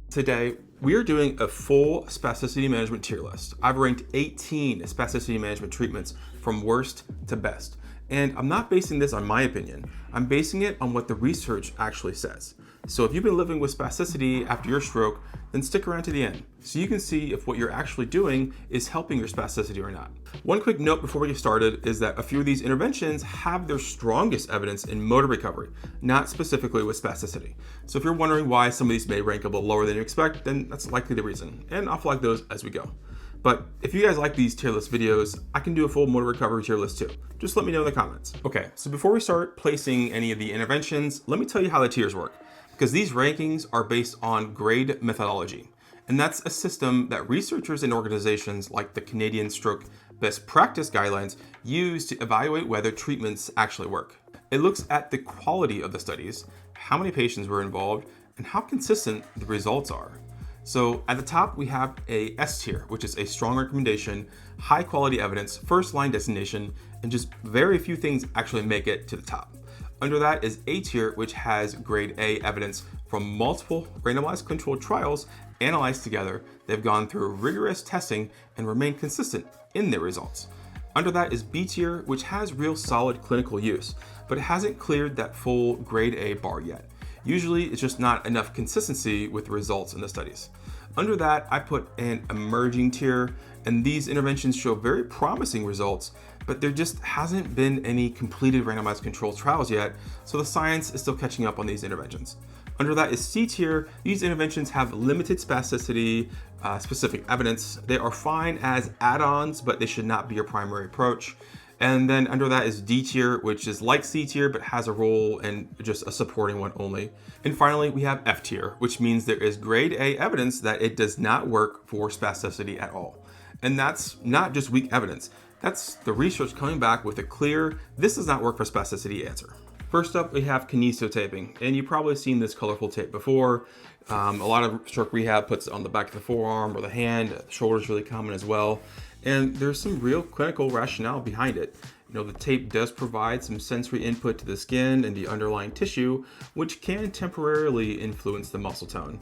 Today, we are doing a full spasticity management tier list. I've ranked 18 spasticity management treatments from worst to best. And I'm not basing this on my opinion. I'm basing it on what the research actually says. So if you've been living with spasticity after your stroke, then stick around to the end so you can see if what you're actually doing is helping your spasticity or not. One quick note before we get started is that a few of these interventions have their strongest evidence in motor recovery, not specifically with spasticity. So if you're wondering why some of these may rank a little lower than you expect, then that's likely the reason. And I'll flag those as we go. But if you guys like these tier list videos, I can do a full motor recovery tier list too. Just let me know in the comments. Okay, so before we start placing any of the interventions, let me tell you how the tiers work, because these rankings are based on grade methodology. And that's a system that researchers and organizations like the Canadian Stroke Best Practice Guidelines use to evaluate whether treatments actually work. It looks at the quality of the studies, how many patients were involved, and how consistent the results are. So at the top, we have a S tier, which is a strong recommendation, high quality evidence, first line designation, and just very few things actually make it to the top. Under that is A tier, which has grade A evidence from multiple randomized controlled trials analyzed together. They've gone through rigorous testing and remain consistent in their results. Under that is B tier, which has real solid clinical use, but it hasn't cleared that full grade A bar yet. Usually it's just not enough consistency with the results in the studies. Under that, I put an emerging tier, and these interventions show very promising results, but there just hasn't been any completed randomized controlled trials yet, so the science is still catching up on these interventions. Under that is C tier. These interventions have limited spasticity, specific evidence. They are fine as add-ons, but they should not be your primary approach. And then under that is D tier, which is like C tier, but has a role and just a supporting one only. And finally, we have F tier, which means there is grade A evidence that it does not work for spasticity at all. And that's not just weak evidence. That's the research coming back with a clear, this does not work for spasticity answer. First up, we have Kinesio taping, and you've probably seen this colorful tape before. A lot of stroke rehab puts it on the back of the forearm or the hand. The shoulder is really common as well. And there's some real clinical rationale behind it. The tape does provide some sensory input to the skin and the underlying tissue, which can temporarily influence the muscle tone.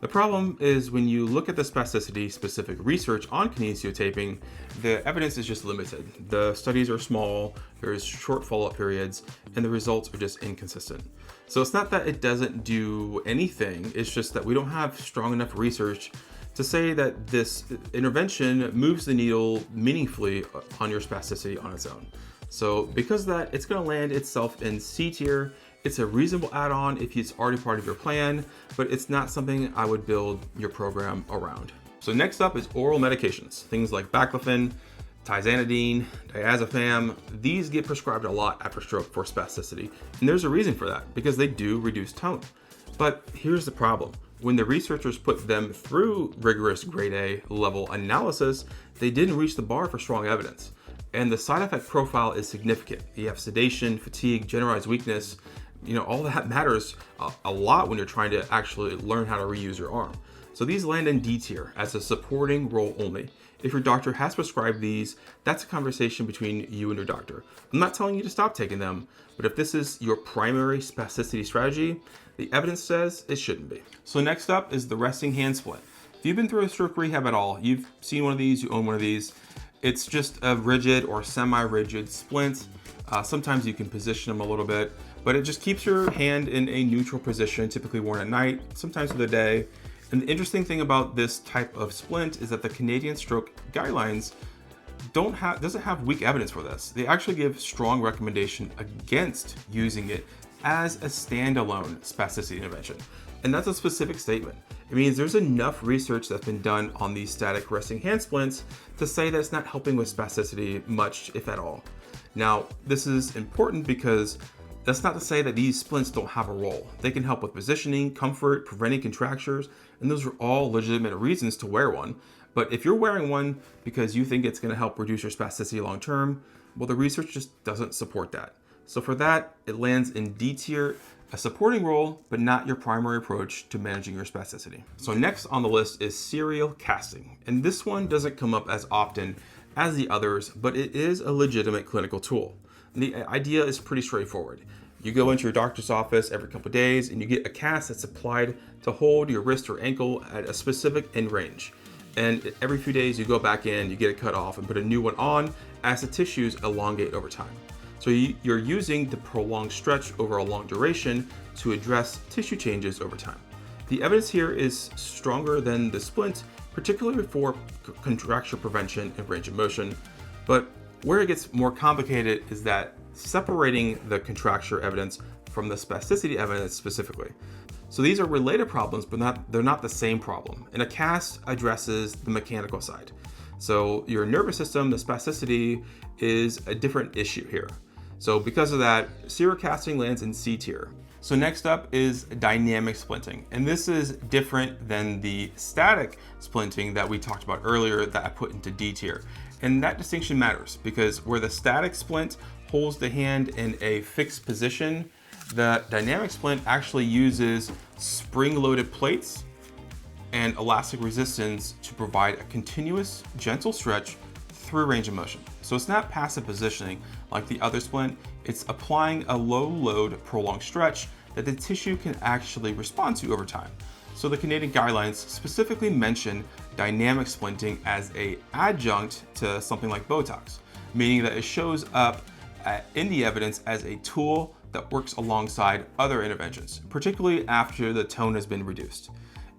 The problem is when you look at the spasticity specific research on kinesio taping, the evidence is just limited. The studies are small, there's short follow-up periods, and the results are just inconsistent. So it's not that it doesn't do anything, it's just that we don't have strong enough research to say that this intervention moves the needle meaningfully on your spasticity on its own. So because of that, it's going to land itself in C tier. It's a reasonable add-on if it's already part of your plan, but it's not something I would build your program around. So next up is oral medications, things like baclofen, tizanidine, diazepam. These get prescribed a lot after stroke for spasticity, and there's a reason for that, because they do reduce tone. But here's the problem. When the researchers put them through rigorous grade A level analysis, they didn't reach the bar for strong evidence. And the side effect profile is significant. You have sedation, fatigue, generalized weakness. All that matters a lot when you're trying to actually learn how to reuse your arm. So these land in D tier as a supporting role only. If your doctor has prescribed these, that's a conversation between you and your doctor. I'm not telling you to stop taking them, but if this is your primary spasticity strategy, the evidence says it shouldn't be. So next up is the resting hand splint. If you've been through a stroke rehab at all, you've seen one of these, you own one of these. It's just a rigid or semi-rigid splint. Sometimes you can position them a little bit, but it just keeps your hand in a neutral position, typically worn at night, sometimes for the day. And the interesting thing about this type of splint is that the Canadian Stroke Guidelines doesn't have weak evidence for this. They actually give strong recommendation against using it as a standalone spasticity intervention. And that's a specific statement. It means there's enough research that's been done on these static resting hand splints to say that it's not helping with spasticity much, if at all. Now, this is important because that's not to say that these splints don't have a role. They can help with positioning, comfort, preventing contractures, and those are all legitimate reasons to wear one. But if you're wearing one because you think it's going to help reduce your spasticity long term, well, the research just doesn't support that. So for that, it lands in D tier, a supporting role, but not your primary approach to managing your spasticity. So next on the list is serial casting. And this one doesn't come up as often as the others, but it is a legitimate clinical tool. And the idea is pretty straightforward. You go into your doctor's office every couple of days and you get a cast that's applied to hold your wrist or ankle at a specific end range. And every few days you go back in, you get it cut off and put a new one on as the tissues elongate over time. So you're using the prolonged stretch over a long duration to address tissue changes over time. The evidence here is stronger than the splint, particularly for contracture prevention and range of motion. But where it gets more complicated is that separating the contracture evidence from the spasticity evidence specifically. So these are related problems, but they're not the same problem. And a cast addresses the mechanical side. So your nervous system, the spasticity, is a different issue here. So because of that, serial casting lands in C tier. So next up is dynamic splinting. And this is different than the static splinting that we talked about earlier that I put into D tier. And that distinction matters because where the static splint holds the hand in a fixed position, the dynamic splint actually uses spring-loaded plates and elastic resistance to provide a continuous, gentle stretch through range of motion. So it's not passive positioning like the other splint, it's applying a low-load, prolonged stretch that the tissue can actually respond to over time. So the Canadian guidelines specifically mention dynamic splinting as an adjunct to something like Botox, meaning that it shows up in the evidence as a tool that works alongside other interventions, particularly after the tone has been reduced.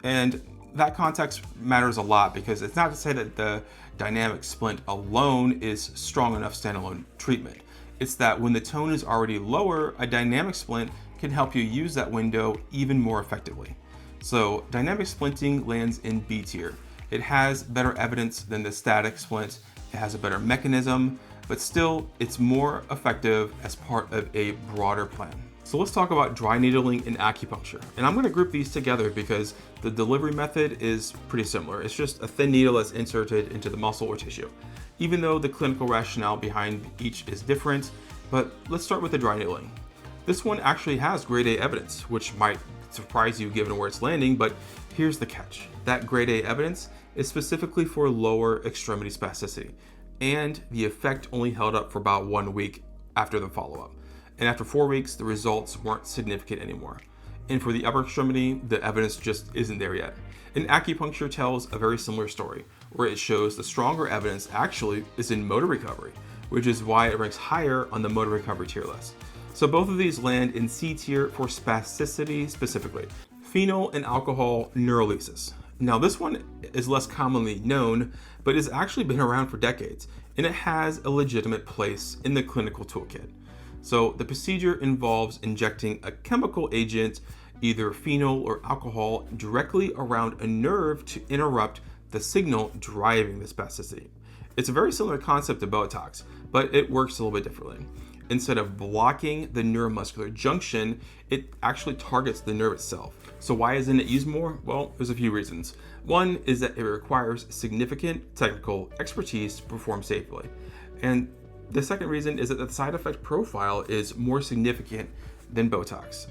And that context matters a lot because it's not to say that the dynamic splint alone is strong enough standalone treatment. It's that when the tone is already lower, a dynamic splint can help you use that window even more effectively. So dynamic splinting lands in B tier. It has better evidence than the static splint. It has a better mechanism, but still it's more effective as part of a broader plan. So let's talk about dry needling and acupuncture. And I'm gonna group these together because the delivery method is pretty similar. It's just a thin needle that's inserted into the muscle or tissue, even though the clinical rationale behind each is different. But let's start with the dry needling. This one actually has grade A evidence, which might surprise you given where it's landing, but here's the catch. That grade A evidence is specifically for lower extremity spasticity, and the effect only held up for about 1 week after the follow-up. And after 4 weeks, the results weren't significant anymore. And for the upper extremity, the evidence just isn't there yet. And acupuncture tells a very similar story, where it shows the stronger evidence actually is in motor recovery, which is why it ranks higher on the motor recovery tier list. So both of these land in C tier for spasticity specifically. Phenol and alcohol neurolysis. Now this one is less commonly known, but has actually been around for decades, and it has a legitimate place in the clinical toolkit. So the procedure involves injecting a chemical agent, either phenol or alcohol, directly around a nerve to interrupt the signal driving the spasticity. It's a very similar concept to Botox, but it works a little bit differently. Instead of blocking the neuromuscular junction, it actually targets the nerve itself. So why isn't it used more? Well, there's a few reasons. One is that it requires significant technical expertise to perform safely. And the second reason is that the side effect profile is more significant than Botox.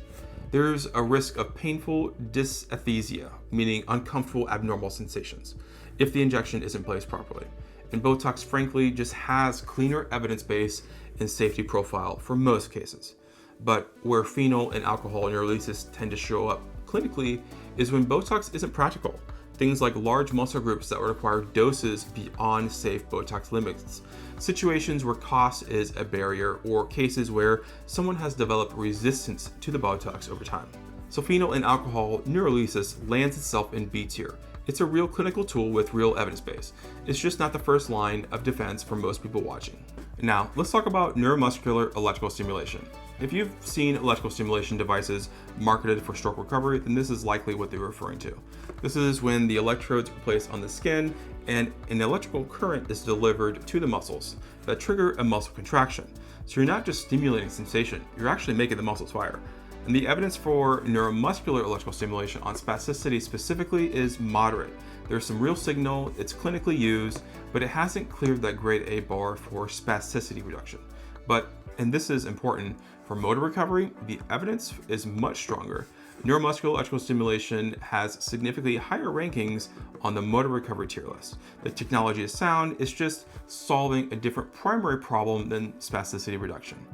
There's a risk of painful dysesthesia, meaning uncomfortable abnormal sensations, if the injection isn't placed properly. And Botox, frankly, just has cleaner evidence base and safety profile for most cases. But where phenol and alcohol neurolysis tend to show up clinically is when Botox isn't practical. Things like large muscle groups that require doses beyond safe Botox limits, situations where cost is a barrier, or cases where someone has developed resistance to the Botox over time. So phenol and alcohol neurolysis lands itself in B tier. It's a real clinical tool with real evidence base. It's just not the first line of defense for most people watching. Now, let's talk about neuromuscular electrical stimulation. If you've seen electrical stimulation devices marketed for stroke recovery, then this is likely what they're referring to. This is when the electrodes are placed on the skin and an electrical current is delivered to the muscles that trigger a muscle contraction. So you're not just stimulating sensation, you're actually making the muscles fire. And the evidence for neuromuscular electrical stimulation on spasticity specifically is moderate. There's some real signal, it's clinically used, but it hasn't cleared that grade A bar for spasticity reduction. But, and this is important, for motor recovery, the evidence is much stronger. Neuromuscular electrical stimulation has significantly higher rankings on the motor recovery tier list. The technology is sound, it's just solving a different primary problem than spasticity reduction.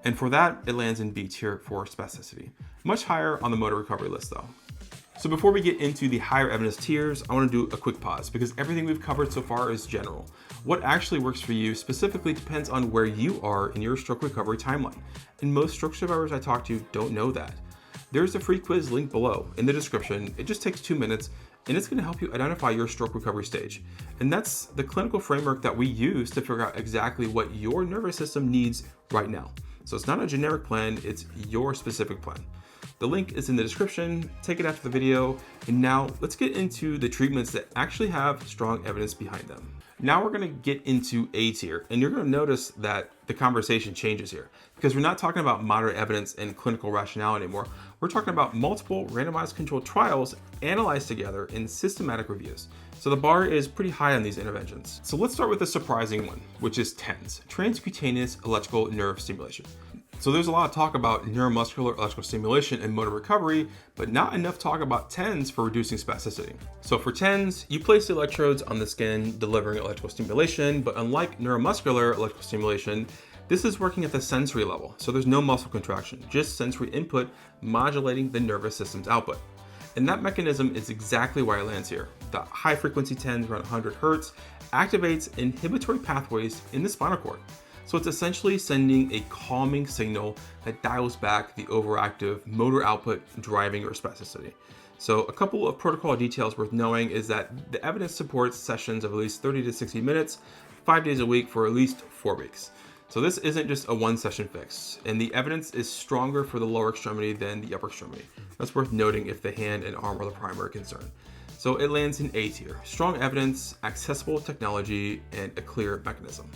And for that, it lands in B tier for spasticity. Much higher on the motor recovery list though. So before we get into the higher evidence tiers, I want to do a quick pause because everything we've covered so far is general. What actually works for you specifically depends on where you are in your stroke recovery timeline. And most stroke survivors I talk to don't know that. There's a free quiz linked below in the description. It just takes 2 minutes and it's going to help you identify your stroke recovery stage. And that's the clinical framework that we use to figure out exactly what your nervous system needs right now. So it's not a generic plan, it's your specific plan. The link is in the description, take it after the video, and now let's get into the treatments that actually have strong evidence behind them. Now we're gonna get into A tier, and you're gonna notice that the conversation changes here, because we're not talking about moderate evidence and clinical rationale anymore. We're talking about multiple randomized controlled trials analyzed together in systematic reviews. So the bar is pretty high on these interventions. So let's start with the surprising one, which is TENS, transcutaneous electrical nerve stimulation. So there's a lot of talk about neuromuscular electrical stimulation and motor recovery, but not enough talk about TENS for reducing spasticity. So for TENS, you place the electrodes on the skin delivering electrical stimulation, but unlike neuromuscular electrical stimulation, this is working at the sensory level. So there's no muscle contraction, just sensory input modulating the nervous system's output. And that mechanism is exactly why it lands here. The high frequency TENS around 100 Hertz activates inhibitory pathways in the spinal cord. So it's essentially sending a calming signal that dials back the overactive motor output driving your spasticity. So a couple of protocol details worth knowing is that the evidence supports sessions of at least 30 to 60 minutes, 5 days a week for at least 4 weeks. So this isn't just a one session fix, and the evidence is stronger for the lower extremity than the upper extremity. That's worth noting if the hand and arm are the primary concern. So it lands in A tier, strong evidence, accessible technology, and a clear mechanism.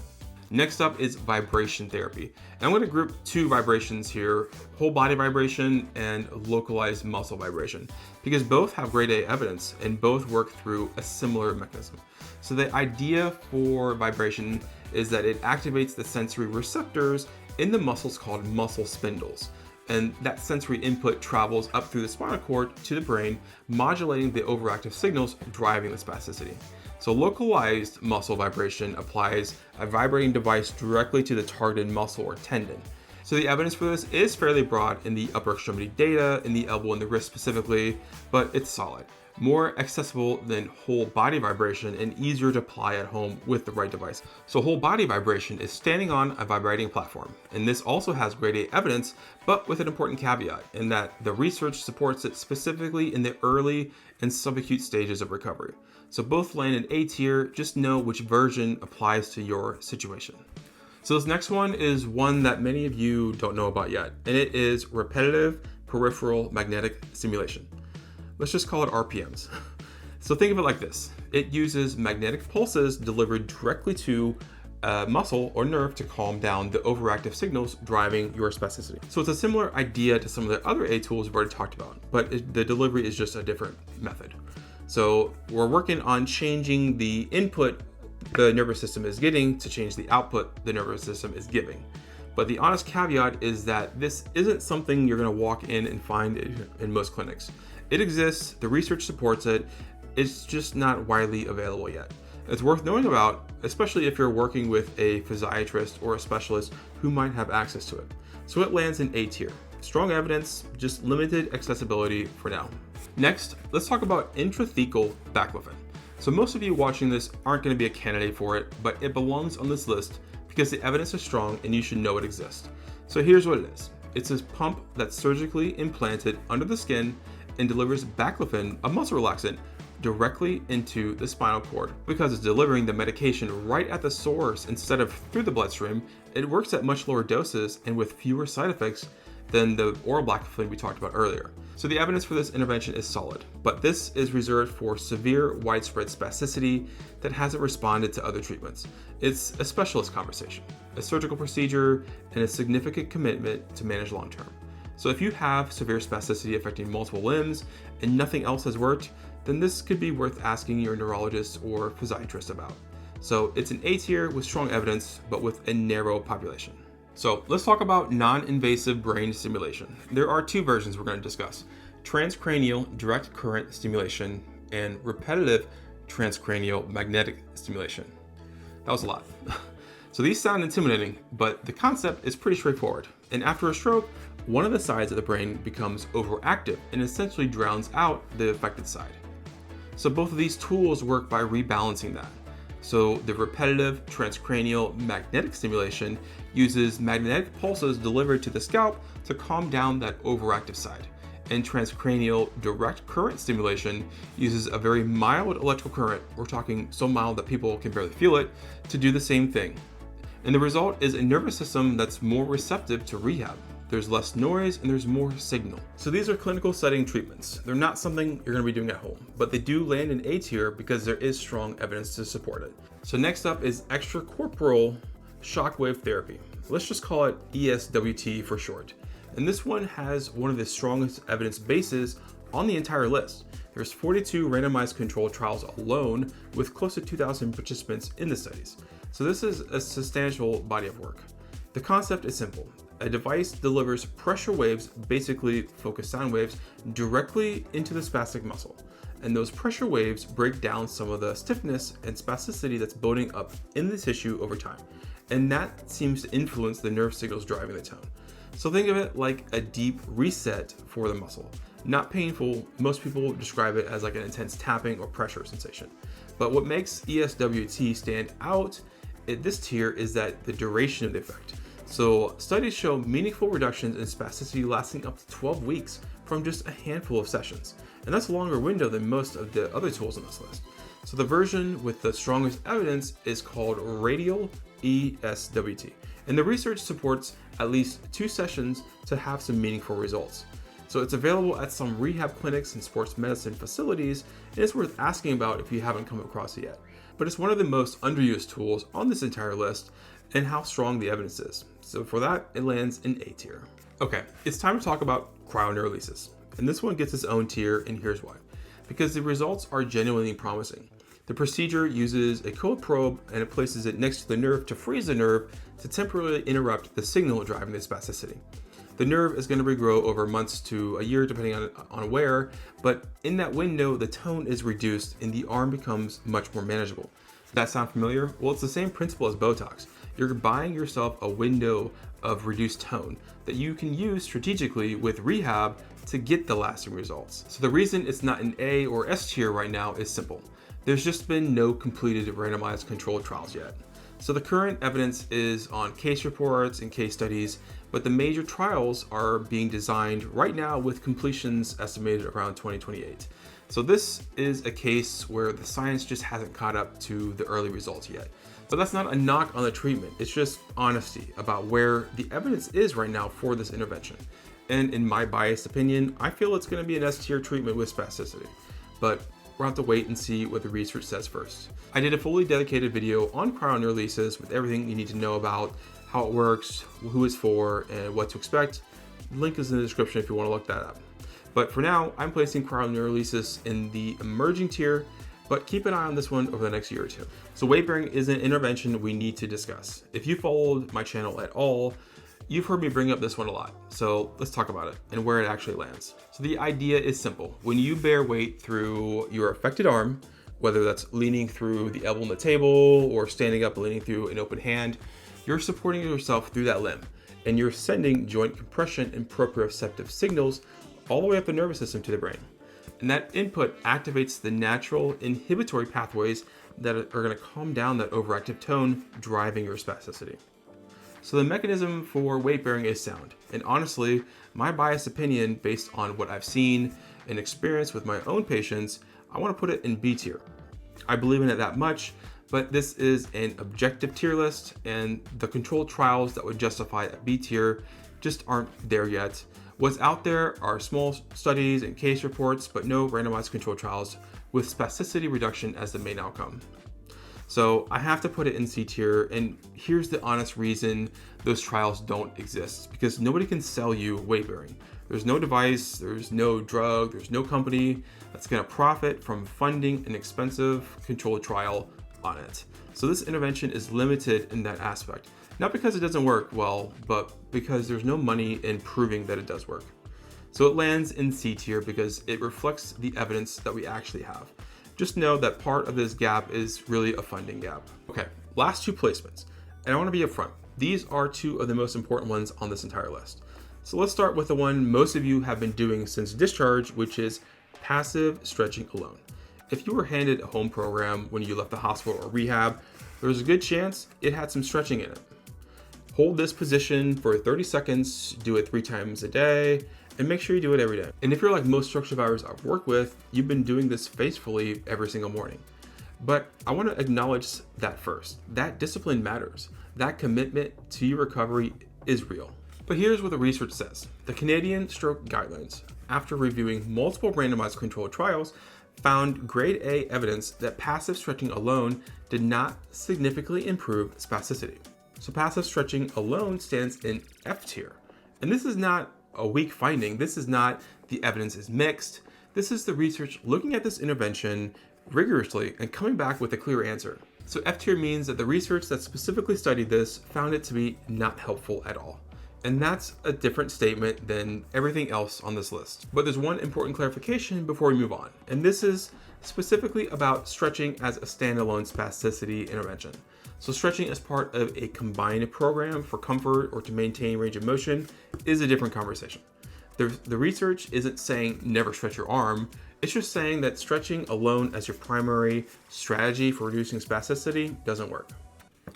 Next up is vibration therapy. And I'm going to group 2 vibrations here, whole body vibration and localized muscle vibration, because both have grade A evidence and both work through a similar mechanism. So the idea for vibration is that it activates the sensory receptors in the muscles called muscle spindles. And that sensory input travels up through the spinal cord to the brain, modulating the overactive signals driving the spasticity. So localized muscle vibration applies a vibrating device directly to the targeted muscle or tendon. So the evidence for this is fairly broad in the upper extremity data, in the elbow and the wrist specifically, but it's solid. More accessible than whole body vibration and easier to apply at home with the right device. So whole body vibration is standing on a vibrating platform. And this also has grade A evidence, but with an important caveat in that the research supports it specifically in the early and subacute stages of recovery. So both land in A tier, just know which version applies to your situation. So this next one is one that many of you don't know about yet, and it is repetitive peripheral magnetic stimulation. Let's just call it RPMs. So think of it like this. It uses magnetic pulses delivered directly to a muscle or nerve to calm down the overactive signals driving your spasticity. So it's a similar idea to some of the other A tools we've already talked about, but the delivery is just a different method. So we're working on changing the input the nervous system is getting to change the output the nervous system is giving. But the honest caveat is that this isn't something you're going to walk in and find in most clinics. It exists, the research supports it, it's just not widely available yet. It's worth knowing about, especially if you're working with a physiatrist or a specialist who might have access to it. So it lands in A tier. Strong evidence, just limited accessibility for now. Next, let's talk about intrathecal baclofen. So most of you watching this aren't going to be a candidate for it, but it belongs on this list because the evidence is strong and you should know it exists. So here's what it is. It's this pump that's surgically implanted under the skin and delivers baclofen, a muscle relaxant, directly into the spinal cord. Because it's delivering the medication right at the source instead of through the bloodstream, it works at much lower doses and with fewer side effects than the oral baclofen we talked about earlier. So the evidence for this intervention is solid, but this is reserved for severe widespread spasticity that hasn't responded to other treatments. It's a specialist conversation, a surgical procedure, and a significant commitment to manage long term. So if you have severe spasticity affecting multiple limbs and nothing else has worked, then this could be worth asking your neurologist or physiatrist about. So it's an A tier with strong evidence, but with a narrow population. So let's talk about non-invasive brain stimulation. There are 2 versions we're going to discuss: transcranial direct current stimulation and repetitive transcranial magnetic stimulation. That was a lot. So these sound intimidating, but the concept is pretty straightforward. And after a stroke, one of the sides of the brain becomes overactive and essentially drowns out the affected side. So both of these tools work by rebalancing that. So the repetitive transcranial magnetic stimulation uses magnetic pulses delivered to the scalp to calm down that overactive side. And transcranial direct current stimulation uses a very mild electrical current, we're talking so mild that people can barely feel it, to do the same thing. And the result is a nervous system that's more receptive to rehab. There's less noise and there's more signal. So these are clinical setting treatments. They're not something you're gonna be doing at home, but they do land in A tier because there is strong evidence to support it. So next up is extracorporeal shockwave therapy. Let's just call it ESWT for short. And this one has one of the strongest evidence bases on the entire list. There's 42 randomized controlled trials alone with close to 2,000 participants in the studies. So this is a substantial body of work. The concept is simple. A device delivers pressure waves, basically focused sound waves, directly into the spastic muscle. And those pressure waves break down some of the stiffness and spasticity that's building up in the tissue over time. And that seems to influence the nerve signals driving the tone. So think of it like a deep reset for the muscle. Not painful, most people describe it as like an intense tapping or pressure sensation. But what makes ESWT stand out at this tier is that the duration of the effect. So studies show meaningful reductions in spasticity lasting up to 12 weeks from just a handful of sessions. And that's a longer window than most of the other tools on this list. So the version with the strongest evidence is called radial ESWT. And the research supports at least 2 sessions to have some meaningful results. So it's available at some rehab clinics and sports medicine facilities, and it's worth asking about if you haven't come across it yet. But it's one of the most underused tools on this entire list and how strong the evidence is. So for that, it lands in A tier. Okay, it's time to talk about cryoneurolysis. And this one gets its own tier, and here's why. Because the results are genuinely promising. The procedure uses a cold probe and it places it next to the nerve to freeze the nerve to temporarily interrupt the signal driving the spasticity. The nerve is going to regrow over months to a year depending on where, but in that window the tone is reduced and the arm becomes much more manageable. Does that sound familiar? Well, it's the same principle as Botox. You're buying yourself a window of reduced tone that you can use strategically with rehab to get the lasting results. So the reason it's not an A or S tier right now is simple. There's just been no completed randomized controlled trials yet. So the current evidence is on case reports and case studies, but the major trials are being designed right now with completions estimated around 2028. So this is a case where the science just hasn't caught up to the early results yet. But that's not a knock on the treatment, it's just honesty about where the evidence is right now for this intervention. And in my biased opinion, I feel it's going to be an S tier treatment with spasticity. But we'll have to wait and see what the research says first. I did a fully dedicated video on cryoneurolysis with everything you need to know about how it works, who it's for, and what to expect. The link is in the description if you want to look that up. But for now, I'm placing cryoneurolysis in the emerging tier, but keep an eye on this one over the next year or two. So weight bearing is an intervention we need to discuss. If you followed my channel at all, you've heard me bring up this one a lot. So let's talk about it and where it actually lands. So the idea is simple. When you bear weight through your affected arm, whether that's leaning through the elbow on the table or standing up and leaning through an open hand, you're supporting yourself through that limb and you're sending joint compression and proprioceptive signals all the way up the nervous system to the brain. And that input activates the natural inhibitory pathways that are going to calm down that overactive tone driving your spasticity. So the mechanism for weight bearing is sound. And honestly, my biased opinion based on what I've seen and experienced with my own patients, I want to put it in B tier. I believe in it that much, but this is an objective tier list and the controlled trials that would justify a B tier just aren't there yet. What's out there are small studies and case reports, but no randomized controlled trials with spasticity reduction as the main outcome. So I have to put it in C tier, and here's the honest reason those trials don't exist, because nobody can sell you weight bearing. There's no device, there's no drug, there's no company that's gonna profit from funding an expensive controlled trial on it. So this intervention is limited in that aspect. Not because it doesn't work well, but because there's no money in proving that it does work. So it lands in C tier because it reflects the evidence that we actually have. Just know that part of this gap is really a funding gap. Okay, last 2 placements. And I want to be upfront. These are two of the most important ones on this entire list. So let's start with the one most of you have been doing since discharge, which is passive stretching alone. If you were handed a home program when you left the hospital or rehab, there's a good chance it had some stretching in it. Hold this position for 30 seconds, do it 3 times a day, and make sure you do it every day. And if you're like most stroke survivors I've worked with, you've been doing this faithfully every single morning. But I want to acknowledge that first. That discipline matters. That commitment to your recovery is real. But here's what the research says. The Canadian Stroke Guidelines, after reviewing multiple randomized controlled trials, found grade A evidence that passive stretching alone did not significantly improve spasticity. So passive stretching alone stands in F tier. And this is not a weak finding. This is not the evidence is mixed. This is the research looking at this intervention rigorously and coming back with a clear answer. So F tier means that the research that specifically studied this found it to be not helpful at all. And that's a different statement than everything else on this list. But there's one important clarification before we move on. And this is specifically about stretching as a standalone spasticity intervention. So stretching as part of a combined program for comfort or to maintain range of motion is a different conversation. The research isn't saying never stretch your arm. It's just saying that stretching alone as your primary strategy for reducing spasticity doesn't work.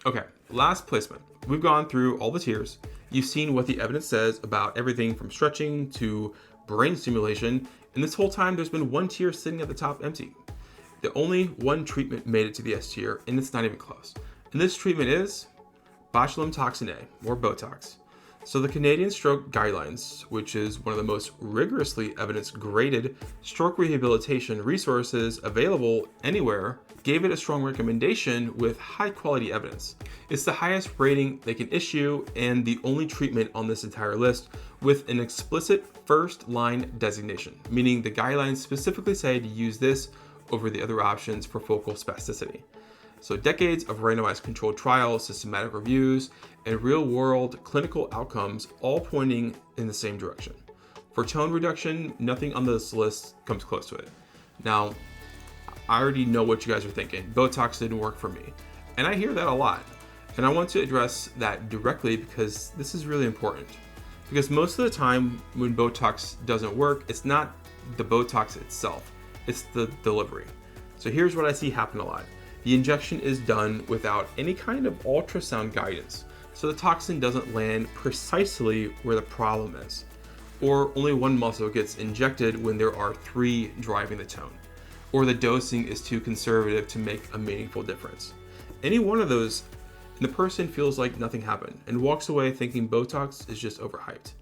Okay, last placement. We've gone through all the tiers. You've seen what the evidence says about everything from stretching to brain stimulation. And this whole time, there's been one tier sitting at the top empty. The only one treatment made it to the S tier, and it's not even close. And this treatment is botulinum toxin A, or Botox. So the Canadian Stroke Guidelines, which is one of the most rigorously evidence-graded stroke rehabilitation resources available anywhere, gave it a strong recommendation with high-quality evidence. It's the highest rating they can issue and the only treatment on this entire list with an explicit first-line designation, meaning the guidelines specifically say to use this over the other options for focal spasticity. So decades of randomized controlled trials, systematic reviews, and real-world clinical outcomes all pointing in the same direction. For tone reduction, nothing on this list comes close to it. Now, I already know what you guys are thinking. Botox didn't work for me. And I hear that a lot. And I want to address that directly because this is really important. Because most of the time when Botox doesn't work, it's not the Botox itself, it's the delivery. So here's what I see happen a lot. The injection is done without any kind of ultrasound guidance, so the toxin doesn't land precisely where the problem is. Or only one muscle gets injected when there are 3 driving the tone. Or the dosing is too conservative to make a meaningful difference. Any one of those, and the person feels like nothing happened and walks away thinking Botox is just overhyped.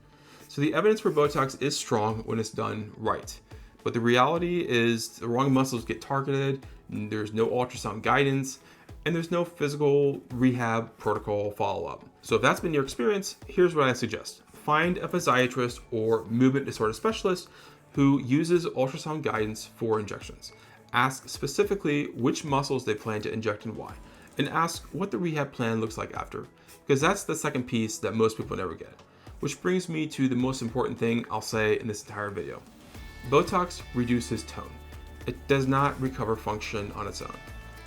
So the evidence for Botox is strong when it's done right. But the reality is the wrong muscles get targeted, there's no ultrasound guidance, and there's no physical rehab protocol follow-up. So if that's been your experience, here's what I suggest. Find a physiatrist or movement disorder specialist who uses ultrasound guidance for injections. Ask specifically which muscles they plan to inject and why, and ask what the rehab plan looks like after, because that's the second piece that most people never get. Which brings me to the most important thing I'll say in this entire video. Botox reduces tone. It does not recover function on its own.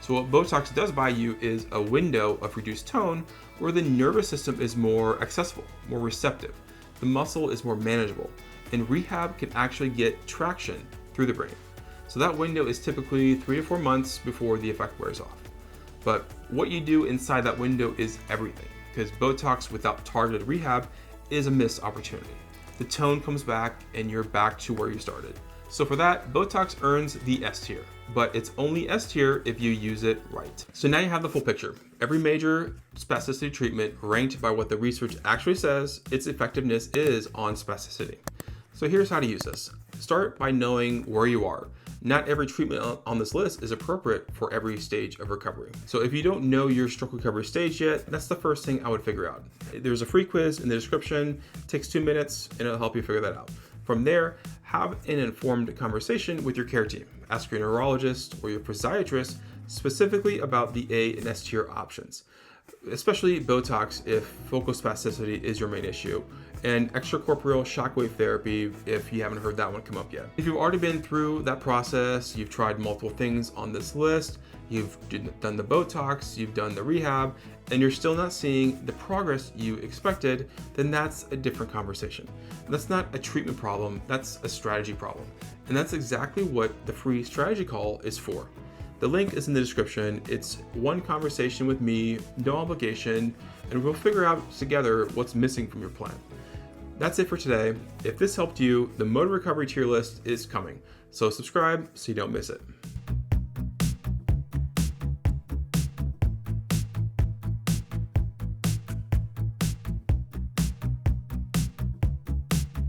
So what Botox does by you is a window of reduced tone where the nervous system is more accessible, more receptive. The muscle is more manageable, and rehab can actually get traction through the brain. So that window is typically 3 to 4 months before the effect wears off. But what you do inside that window is everything, because Botox without targeted rehab is a missed opportunity. The tone comes back and you're back to where you started. So for that, Botox earns the S tier, but it's only S tier if you use it right. So now you have the full picture. Every major spasticity treatment ranked by what the research actually says its effectiveness is on spasticity. So here's how to use this. Start by knowing where you are. Not every treatment on this list is appropriate for every stage of recovery. So if you don't know your stroke recovery stage yet, that's the first thing I would figure out. There's a free quiz in the description, it takes 2 minutes, and it'll help you figure that out. From there, have an informed conversation with your care team. Ask your neurologist or your physiatrist specifically about the A and S tier options. especially Botox if focal spasticity is your main issue, and extracorporeal shockwave therapy if you haven't heard that one come up yet. If you've already been through that process, you've tried multiple things on this list, you've done the Botox, you've done the rehab, and you're still not seeing the progress you expected, then that's a different conversation. That's not a treatment problem, that's a strategy problem. And that's exactly what the free strategy call is for. The link is in the description. It's one conversation with me, no obligation, and we'll figure out together what's missing from your plan. That's it for today. If this helped you, the motor recovery tier list is coming. So subscribe so you don't miss it.